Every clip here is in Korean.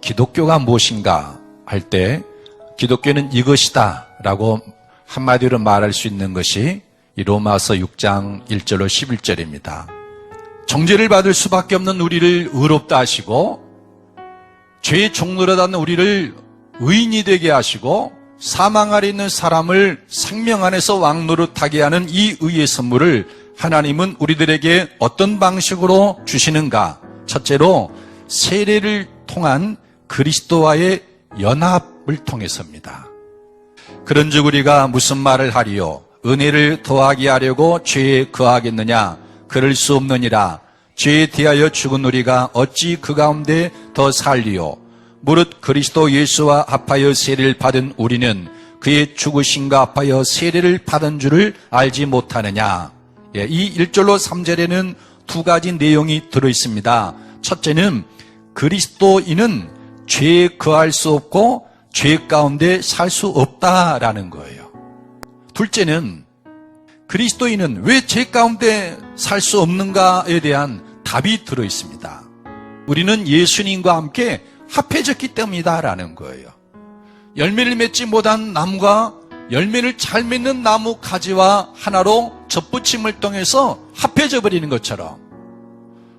기독교가 무엇인가 할 때 기독교는 이것이다 라고 한마디로 말할 수 있는 것이 이 로마서 6장 1절로 11절입니다. 정죄를 받을 수밖에 없는 우리를 의롭다 하시고 죄의 종노릇 하는 우리를 의인이 되게 하시고 사망 아래 있는 사람을 생명 안에서 왕노릇하게 하는 이 의의 선물을 하나님은 우리들에게 어떤 방식으로 주시는가? 첫째로 세례를 통한 그리스도와의 연합을 통해서입니다. 그런즉 우리가 무슨 말을 하리요? 은혜를 더하게 하려고 죄에 거하겠느냐? 그럴 수 없느니라. 죄에 대하여 죽은 우리가 어찌 그 가운데 더 살리요? 무릇 그리스도 예수와 합하여 세례를 받은 우리는 그의 죽으심과 합하여 세례를 받은 줄을 알지 못하느냐? 이 1절로 3절에는 두 가지 내용이 들어있습니다. 첫째는 그리스도인은 죄에 거할 수 없고 죄 가운데 살 수 없다라는 거예요. 둘째는 그리스도인은 왜 죄 가운데 살 수 없는가에 대한 답이 들어있습니다. 우리는 예수님과 함께 합해졌기 때문이다라는 거예요. 열매를 맺지 못한 나무가 열매를 잘 맺는 나무 가지와 하나로 접붙임을 통해서 합해져 버리는 것처럼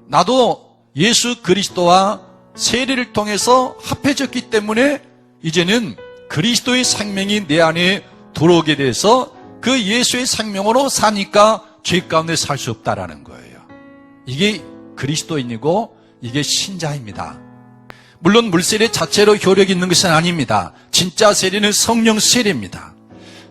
나도 예수 그리스도와 세례를 통해서 합해졌기 때문에 이제는 그리스도의 생명이 내 안에 들어오게 돼서 그 예수의 생명으로 사니까 죄 가운데 살 수 없다라는 거예요. 이게 그리스도인이고 이게 신자입니다. 물론 물세례 자체로 효력이 있는 것은 아닙니다. 진짜 세례는 성령 세례입니다.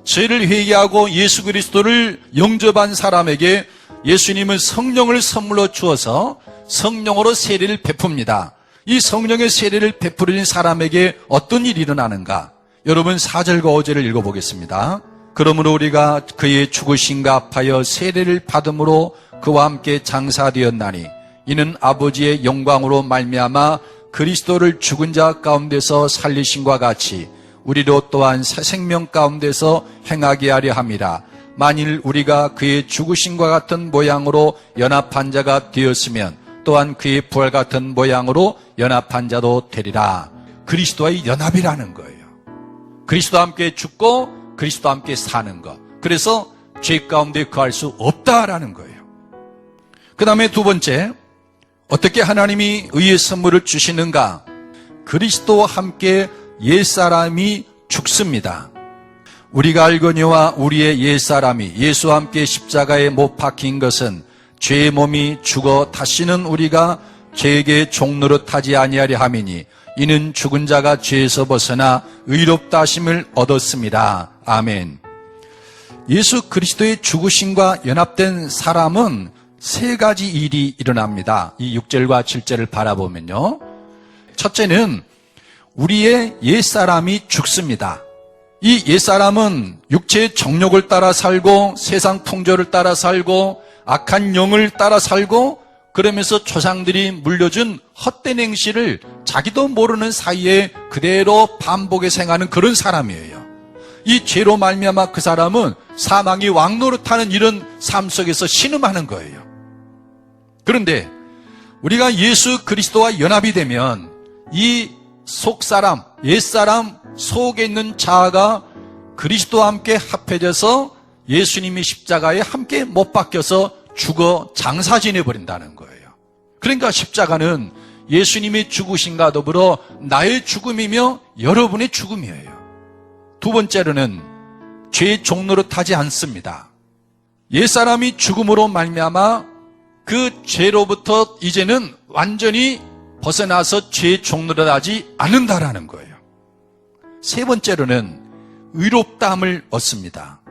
죄를 회개하고 예수 그리스도를 영접한 사람에게 예수님은 성령을 선물로 주어서 성령으로 세례를 베풉니다. 이 성령의 세례를 베푸는 사람에게 어떤 일이 일어나는가? 여러분 4절과 5절을 읽어보겠습니다. 그러므로 우리가 그의 죽으심과 합하여 세례를 받음으로 그와 함께 장사되었나니 이는 아버지의 영광으로 말미암아 그리스도를 죽은 자 가운데서 살리심과 같이 우리로 또한 새 생명 가운데서 행하게 하려 함이라. 만일 우리가 그의 죽으심과 같은 모양으로 연합한 자가 되었으면 또한 그의 부활 같은 모양으로 연합한 자도 되리라. 그리스도와의 연합이라는 거예요. 그리스도와 함께 죽고 그리스도와 함께 사는 것. 그래서 죄 가운데 거할 수 없다라는 거예요. 그 다음에 두 번째, 어떻게 하나님이 의의 선물을 주시는가? 그리스도와 함께 옛사람이 죽습니다. 우리가 알거니와 우리의 옛사람이 예수와 함께 십자가에 못 박힌 것은 죄의 몸이 죽어 다시는 우리가 죄에게 종노릇하지 아니하려 함이니 이는 죽은 자가 죄에서 벗어나 의롭다 하심을 얻었습니다. 아멘. 예수 그리스도의 죽으심과 연합된 사람은 세 가지 일이 일어납니다. 이 6절과 7절을 바라보면요. 첫째는 우리의 옛사람이 죽습니다. 이 옛사람은 육체의 정욕을 따라 살고 세상 풍조를 따라 살고 악한 영을 따라 살고 그러면서 조상들이 물려준 헛된 행실을 자기도 모르는 사이에 그대로 반복해서 행하는 그런 사람이에요. 이 죄로 말미암아 그 사람은 사망이 왕노릇하는 이런 삶 속에서 신음하는 거예요. 그런데 우리가 예수 그리스도와 연합이 되면 이 속사람, 옛사람 속에 있는 자아가 그리스도와 함께 합해져서 예수님이 십자가에 함께 못 박혀서 죽어 장사 지내버린다는 거예요. 그러니까 십자가는 예수님의 죽으심과 더불어 나의 죽음이며 여러분의 죽음이에요. 두 번째로는 죄의 종노릇하지 않습니다. 옛사람이 죽음으로 말미암아 그 죄로부터 이제는 완전히 벗어나서 죄의 종노릇하지 않는다라는 거예요. 세 번째로는 의롭다함을 얻습니다.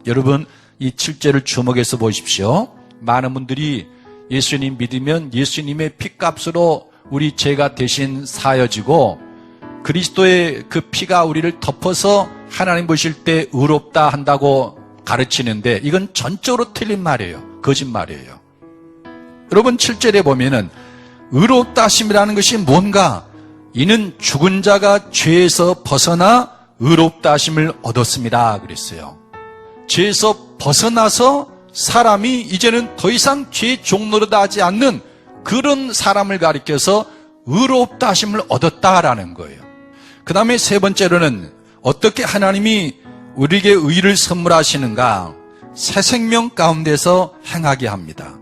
여러분 이 7절을 주목해서 보십시오. 많은 분들이 예수님 믿으면 예수님의 피값으로 우리 죄가 대신 사여지고 그리스도의 그 피가 우리를 덮어서 하나님 보실 때 의롭다 한다고 가르치는데 이건 전적으로 틀린 말이에요. 거짓말이에요. 여러분 7절에 보면은 의롭다 하심이라는 것이 뭔가? 이는 죽은 자가 죄에서 벗어나 의롭다 하심을 얻었습니다. 그랬어요. 죄에서 벗어나서 사람이 이제는 더 이상 죄의 종노릇 하지 않는 그런 사람을 가리켜서 의롭다 하심을 얻었다라는 거예요. 그 다음에 세 번째로는 어떻게 하나님이 우리에게 의를 선물하시는가? 새 생명 가운데서 행하게 합니다.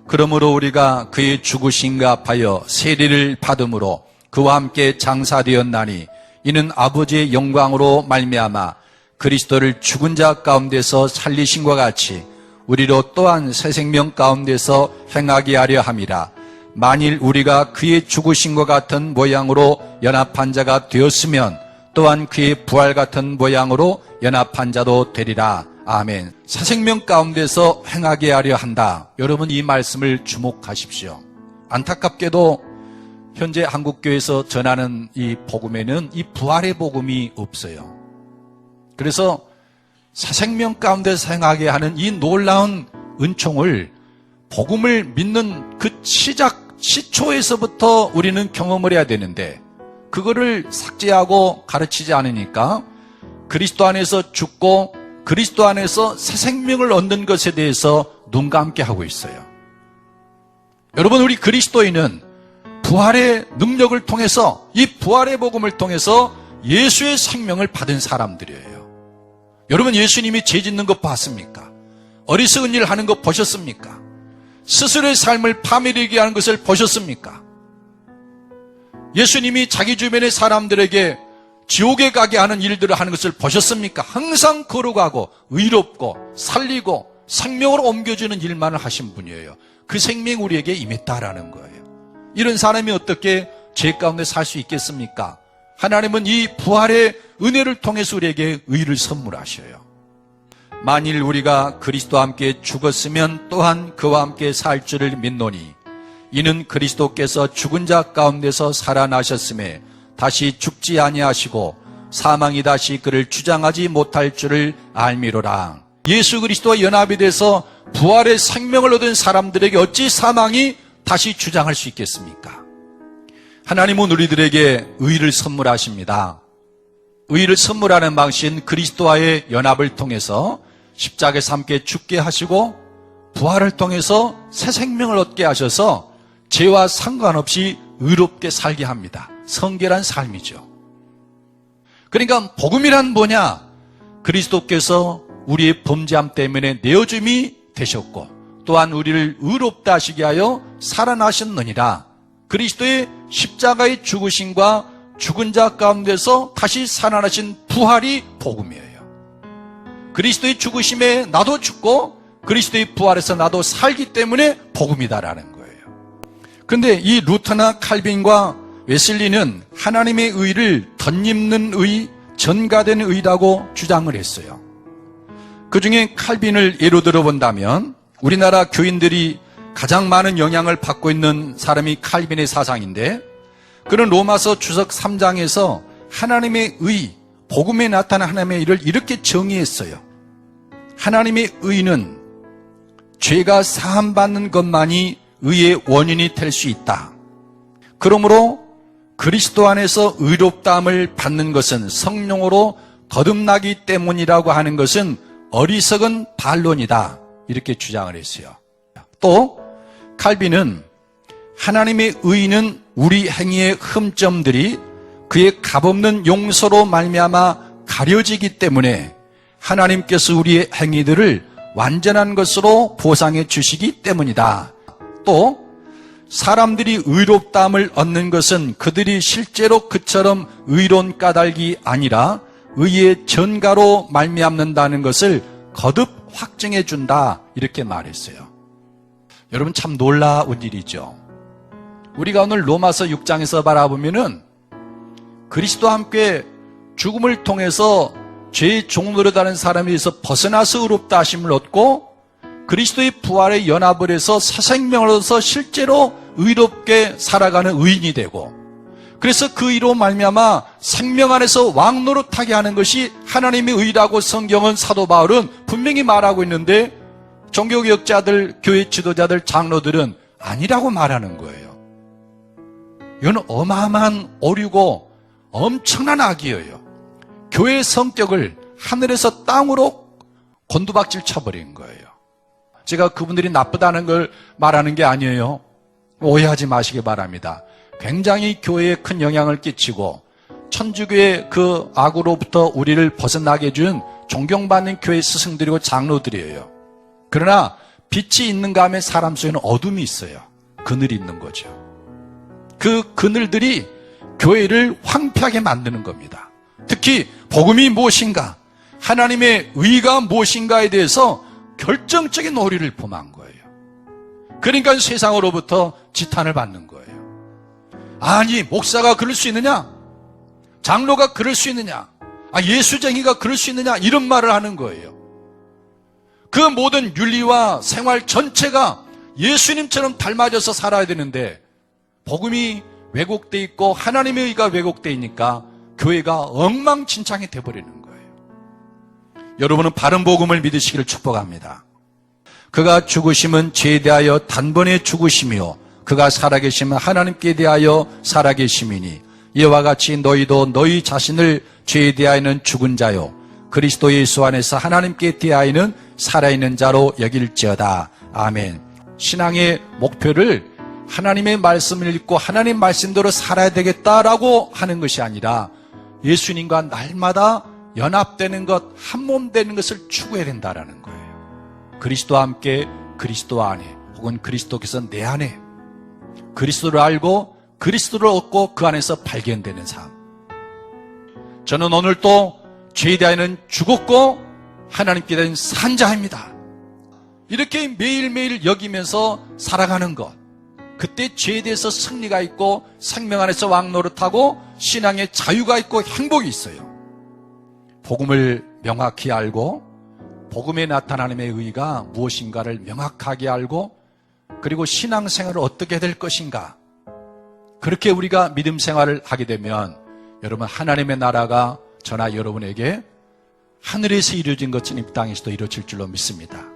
그러므로 우리가 그의 죽으심과 합하여 세리를 받음으로 그와 함께 장사되었나니 이는 아버지의 영광으로 말미암아 그리스도를 죽은 자 가운데서 살리신과 같이 우리로 또한 새 생명 가운데서 행하게 하려 함이라. 만일 우리가 그의 죽으심과 같은 모양으로 연합한 자가 되었으면 또한 그의 부활 같은 모양으로 연합한 자도 되리라. 아멘. 새 생명 가운데서 행하게 하려 한다. 여러분 이 말씀을 주목하십시오. 안타깝게도 현재 한국교회에서 전하는 이 복음에는 이 부활의 복음이 없어요. 그래서 새 생명 가운데서 행하게 하는 이 놀라운 은총을 복음을 믿는 그 시초에서부터 우리는 경험을 해야 되는데 그거를 삭제하고 가르치지 않으니까 그리스도 안에서 죽고 그리스도 안에서 새 생명을 얻는 것에 대해서 눈 감게 하고 있어요. 여러분 우리 그리스도인은 부활의 능력을 통해서 이 부활의 복음을 통해서 예수의 생명을 받은 사람들이에요. 여러분 예수님이 죄 짓는 거 봤습니까? 어리석은 일 하는 거 보셨습니까? 스스로의 삶을 파멸하게 하는 것을 보셨습니까? 예수님이 자기 주변의 사람들에게 지옥에 가게 하는 일들을 하는 것을 보셨습니까? 항상 거룩하고 의롭고 살리고 생명으로 옮겨주는 일만을 하신 분이에요. 그 생명이 우리에게 임했다라는 거예요. 이런 사람이 어떻게 죄 가운데 살 수 있겠습니까? 하나님은 이 부활의 은혜를 통해서 우리에게 의를 선물하셔요. 만일 우리가 그리스도와 함께 죽었으면 또한 그와 함께 살 줄을 믿노니 이는 그리스도께서 죽은 자 가운데서 살아나셨음에 다시 죽지 아니하시고 사망이 다시 그를 주장하지 못할 줄을 알미로라. 예수 그리스도와 연합이 돼서 부활의 생명을 얻은 사람들에게 어찌 사망이 다시 주장할 수 있겠습니까? 하나님은 우리들에게 의를 선물하십니다. 의를 선물하는 방식은 그리스도와의 연합을 통해서 십자가에서 함께 죽게 하시고 부활을 통해서 새 생명을 얻게 하셔서 죄와 상관없이 의롭게 살게 합니다. 성결한 삶이죠. 그러니까 복음이란 뭐냐? 그리스도께서 우리의 범죄함 때문에 내어줌이 되셨고 또한 우리를 의롭다 하시게 하여 살아나셨느니라. 그리스도의 십자가의 죽으심과 죽은 자 가운데서 다시 살아나신 부활이 복음이에요. 그리스도의 죽으심에 나도 죽고 그리스도의 부활에서 나도 살기 때문에 복음이다라는 거예요. 그런데 이 루터나 칼빈과 웨슬리는 하나님의 의를 덧입는 의, 전가된 의라고 주장을 했어요. 그 중에 칼빈을 예로 들어본다면 우리나라 교인들이 가장 많은 영향을 받고 있는 사람이 칼빈의 사상인데 그는 로마서 주석 3장에서 하나님의 의, 복음에 나타난 하나님의 의를 이렇게 정의했어요. 하나님의 의는 죄가 사함받는 것만이 의의 원인이 될 수 있다. 그러므로 그리스도 안에서 의롭다함을 받는 것은 성령으로 거듭나기 때문이라고 하는 것은 어리석은 반론이다. 이렇게 주장을 했어요. 또 칼빈은 하나님의 의는 우리 행위의 흠점들이 그의 값없는 용서로 말미암아 가려지기 때문에 하나님께서 우리의 행위들을 완전한 것으로 보상해 주시기 때문이다. 또 사람들이 의롭다함을 얻는 것은 그들이 실제로 그처럼 의로운 까닭이 아니라 의의 전가로 말미암는다는 것을 거듭 확증해 준다. 이렇게 말했어요. 여러분 참 놀라운 일이죠. 우리가 오늘 로마서 6장에서 바라보면은 그리스도와 함께 죽음을 통해서 죄의 종노릇하는 사람에서 벗어나서 의롭다 하심을 얻고 그리스도의 부활에 연합을 해서 새 생명을 얻어서 실제로 의롭게 살아가는 의인이 되고 그래서 그 의로 말미암아 생명 안에서 왕노릇하게 하는 것이 하나님의 의라고 성경은 사도 바울은 분명히 말하고 있는데 종교개혁자들, 교회 지도자들, 장로들은 아니라고 말하는 거예요. 이건 어마어마한 오류고 엄청난 악이에요. 교회의 성격을 하늘에서 땅으로 곤두박질 쳐버린 거예요. 제가 그분들이 나쁘다는 걸 말하는 게 아니에요. 오해하지 마시기 바랍니다. 굉장히 교회에 큰 영향을 끼치고 천주교의 그 악으로부터 우리를 벗어나게 해준 존경받는 교회 스승들이고 장로들이에요. 그러나 빛이 있는가 하면 사람 속에는 어둠이 있어요. 그늘이 있는 거죠. 그 그늘들이 교회를 황폐하게 만드는 겁니다. 특히 복음이 무엇인가, 하나님의 의가 무엇인가에 대해서 결정적인 오리를 범한 거예요. 그러니까 세상으로부터 지탄을 받는 거예요. 아니, 목사가 그럴 수 있느냐? 장로가 그럴 수 있느냐? 예수쟁이가 그럴 수 있느냐? 이런 말을 하는 거예요. 그 모든 윤리와 생활 전체가 예수님처럼 닮아져서 살아야 되는데 복음이 왜곡되어 있고 하나님의 의가 왜곡되어 있으니까 교회가 엉망진창이 돼버리는 거예요. 여러분은 바른 복음을 믿으시기를 축복합니다. 그가 죽으심은 죄에 대하여 단번에 죽으심이요 그가 살아계심은 하나님께 대하여 살아계심이니 이와 같이 너희도 너희 자신을 죄에 대하여는 죽은 자요 그리스도 예수 안에서 하나님께 대하여는 살아있는 자로 여길지어다. 아멘. 신앙의 목표를 하나님의 말씀을 읽고 하나님 말씀대로 살아야 되겠다라고 하는 것이 아니라 예수님과 날마다 연합되는 것, 한몸 되는 것을 추구해야 된다라는 거예요. 그리스도와 함께 그리스도 안에 혹은 그리스도께서 내 안에 그리스도를 알고 그리스도를 얻고 그 안에서 발견되는 삶. 저는 오늘 또 죄에 대하여는 죽었고 하나님께 대한 산 자입니다. 이렇게 매일매일 여기면서 살아가는 것, 그때 죄에 대해서 승리가 있고 생명 안에서 왕노릇하고 신앙의 자유가 있고 행복이 있어요. 복음을 명확히 알고 복음에 나타나는 의의가 무엇인가를 명확하게 알고 그리고 신앙생활을 어떻게 될 것인가, 그렇게 우리가 믿음 생활을 하게 되면 여러분 하나님의 나라가 저나 여러분에게 하늘에서 이루어진 것처럼 이 땅에서도 이루어질 줄로 믿습니다.